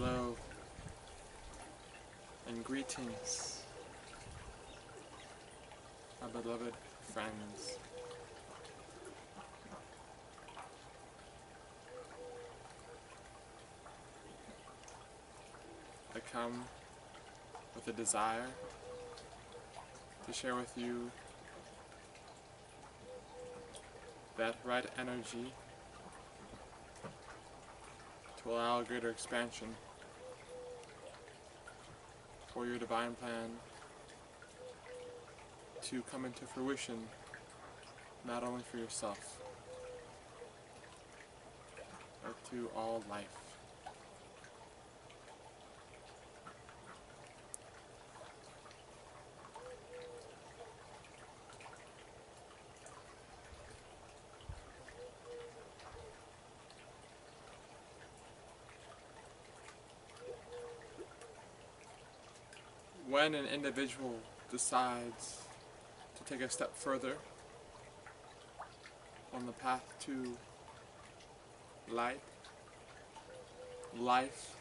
Hello and greetings, my beloved friends. I come with a desire to share with you that right energy to allow a greater expansion for your divine plan to come into fruition, not only for yourself, but to all life. When an individual decides to take a step further on the path to light, life,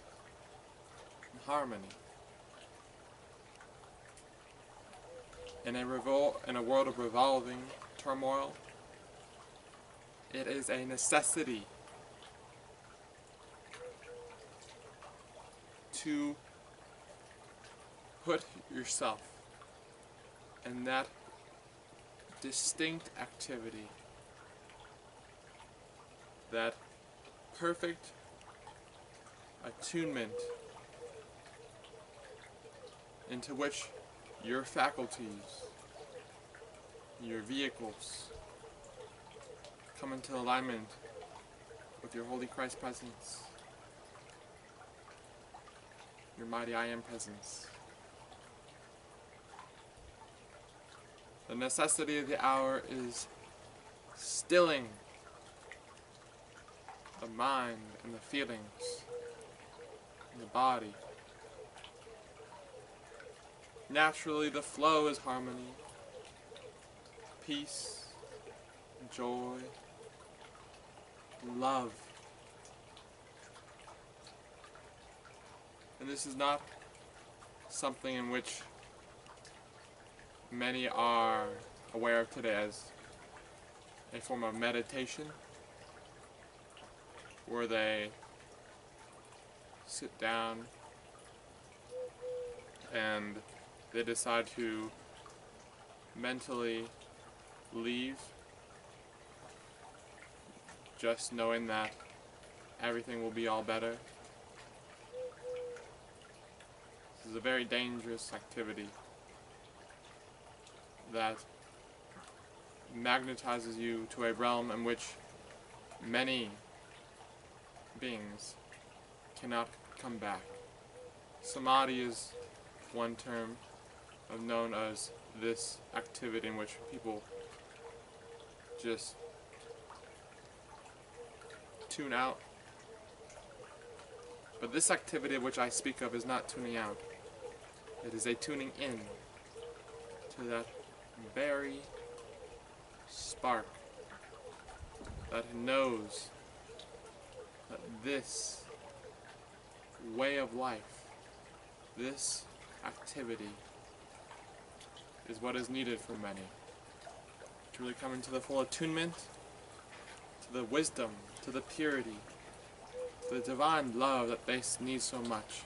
and harmony, in a world of revolving turmoil, it is a necessity to put yourself in that distinct activity, that perfect attunement into which your faculties, your vehicles, come into alignment with your Holy Christ presence, your mighty I Am presence. The necessity of the hour is stilling the mind and the feelings and the body. Naturally, the flow is harmony, peace, joy, love. And this is not something in which many are aware of today as a form of meditation, where they sit down and they decide to mentally leave, just knowing that everything will be all better. This is a very dangerous activity that magnetizes you to a realm in which many beings cannot come back. Samadhi is one term known as this activity in which people just tune out. But this activity of which I speak of is not tuning out. It is a tuning in to that very spark that knows that this way of life, this activity, is what is needed for many to really come into the full attunement to the wisdom, to the purity, to the divine love that they need so much.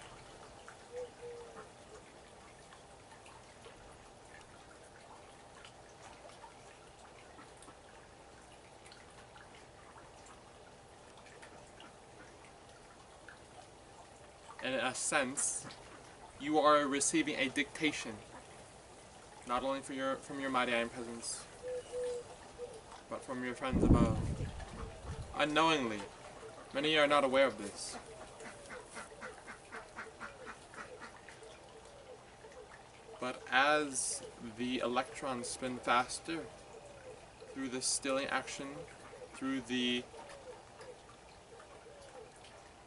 In a sense, you are receiving a dictation, not only from your mighty I Am presence, but from your friends above. Unknowingly, many are not aware of this. But as the electrons spin faster through the stilling action, through the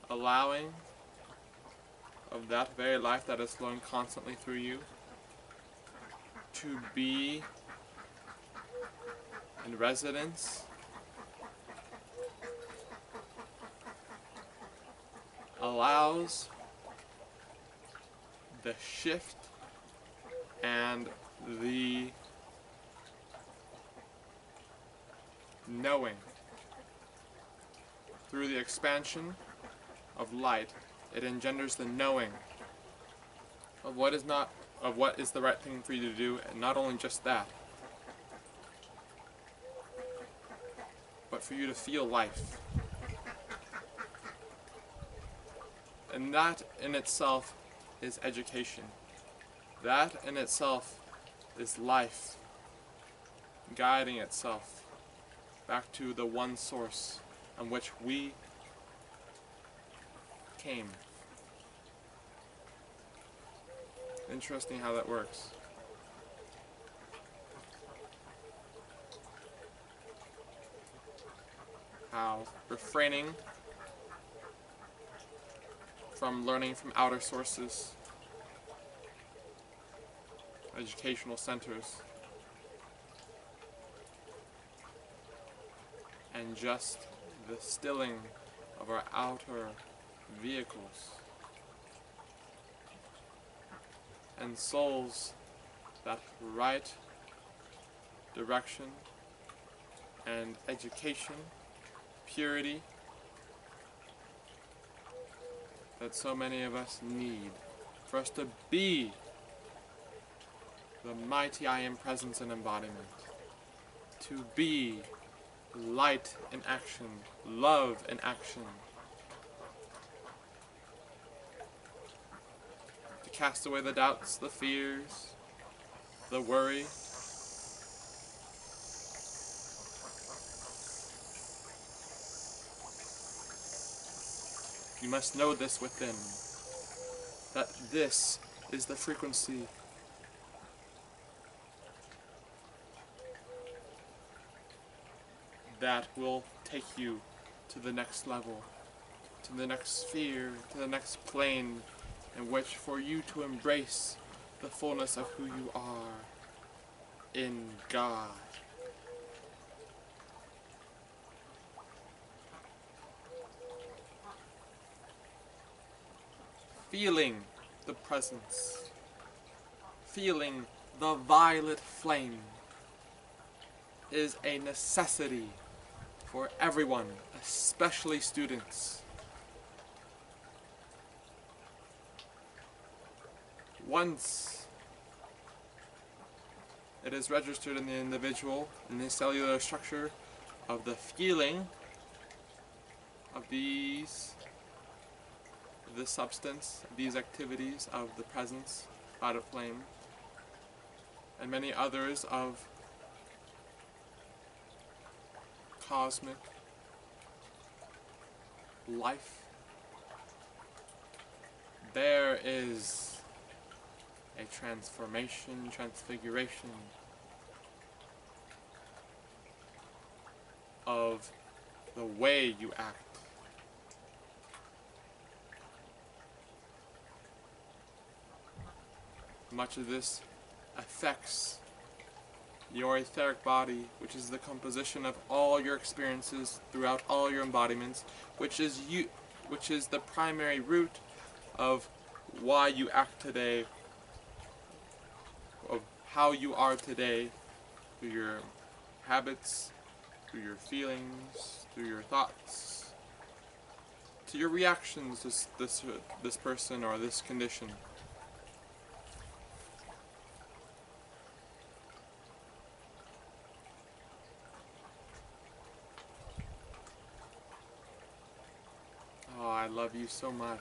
allowing of that very life that is flowing constantly through you to be in residence, allows the shift and the knowing. Through the expansion of light, it engenders the knowing of what is the right thing for you to do, and not only just that, but for you to feel life. And that in itself is education. That in itself is life guiding itself back to the one source on which we came. Interesting how that works. How refraining from learning from outer sources, educational centers, and just the stilling of our outer vehicles and souls that right direction and education, purity that so many of us need for us to be the mighty I Am presence and embodiment, to be light in action, love in action, to cast away the doubts, the fears, the worry. You must know this within, that this is the frequency that will take you to the next level, to the next sphere, to the next plane, in which for you to embrace the fullness of who you are in God. Feeling the presence, feeling the violet flame is a necessity for everyone, especially students. Once it is registered in the individual, in the cellular structure of the feeling of this substance, these activities of the presence, violet flame, and many others of cosmic life, there is a transformation, transfiguration of the way you act. Much of this affects your etheric body, which is the composition of all your experiences throughout all your embodiments, which is the primary root of why you act today, of how you are today, through your habits, through your feelings, through your thoughts, to your reactions to this person or this condition. Oh, I love you so much.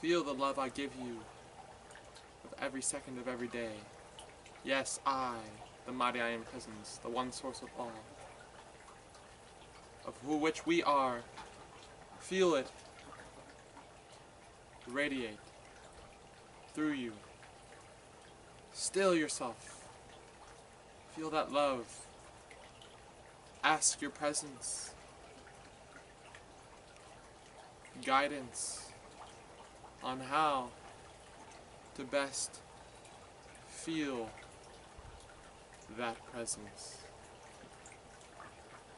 Feel the love I give you of every second of every day. Yes, I, the mighty I Am presence, the one source of all, of which we are. Feel it radiate through you. Still yourself. Feel that love. Ask your presence guidance on how to best feel that presence.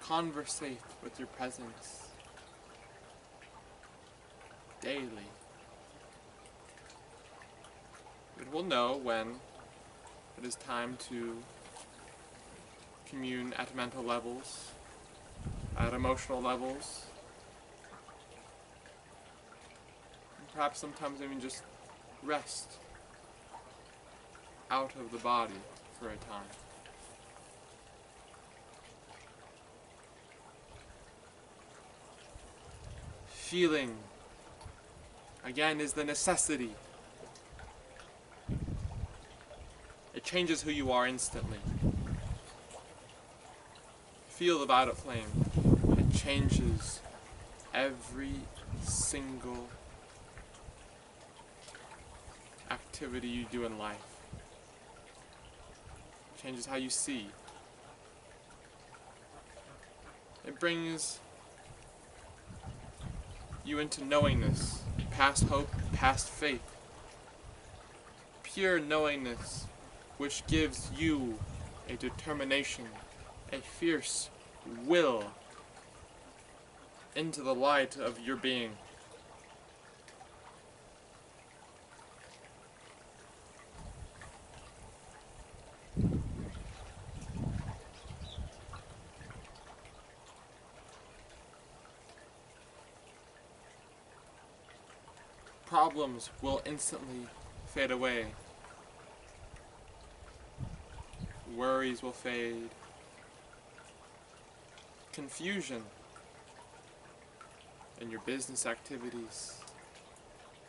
Conversate with your presence daily. It will know when it is time to commune at mental levels, at emotional levels, and perhaps sometimes even just rest out of the body for a time. Feeling, again, is the necessity. It changes who you are instantly. Feel the violet flame. It changes every single activity you do in life. It changes how you see. It brings you into knowingness, past hope, past faith. Pure knowingness, which gives you a determination, a fierce will into the light of your being. Problems will instantly fade away. Worries will fade. Confusion in your business activities,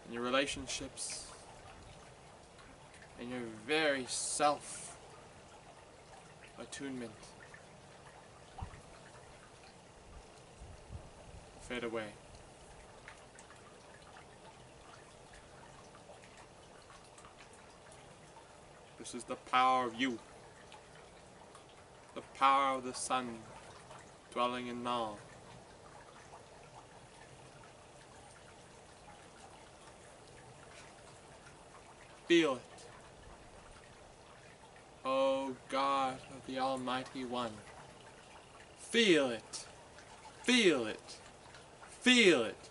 in your relationships, in your very self-attunement fade away. This is the power of you, the power of the sun dwelling in Nal. Feel it. O God of the Almighty One. Feel it. Feel it. Feel it.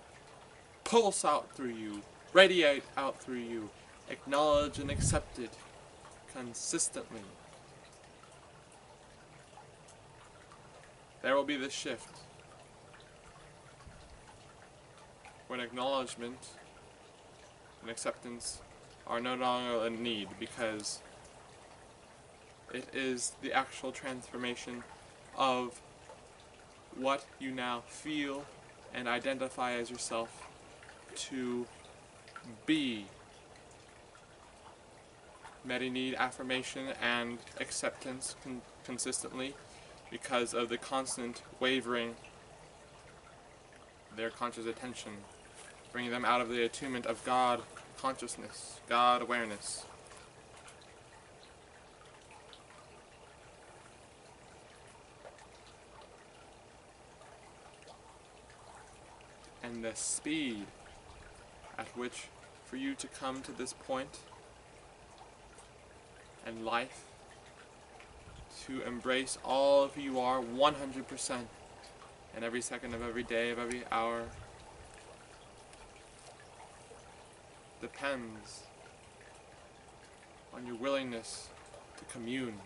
Pulse out through you. Radiate out through you. Acknowledge and accept it consistently. There will be this shift when acknowledgement and acceptance are no longer a need, because it is the actual transformation of what you now feel and identify as yourself to be. Many need affirmation and acceptance consistently because of the constant wavering their conscious attention, bringing them out of the attunement of God consciousness, God awareness. And the speed at which for you to come to this point in life, to embrace all of who you are 100% in every second of every day, of every hour, depends on your willingness to commune